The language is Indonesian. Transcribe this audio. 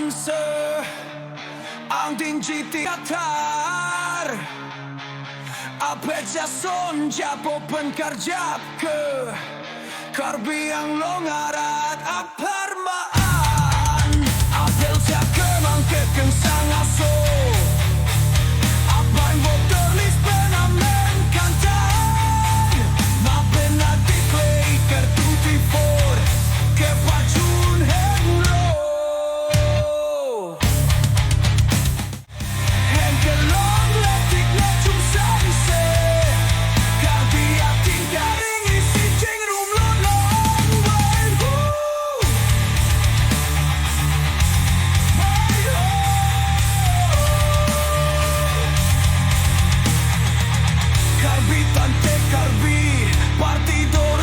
danse ang din GT-atar Apecea sonja popen karjap ke Karbi ang longarat aparmaan Apel sia kemang kekeng sang aso Apain voterlis penamen kantan Mapen nati klei kertuti for Kepacun henglo Hengkelong letik lecung sanse Karbi ating garing isi cing rum lolong Waihu Karbi tante karbi Partido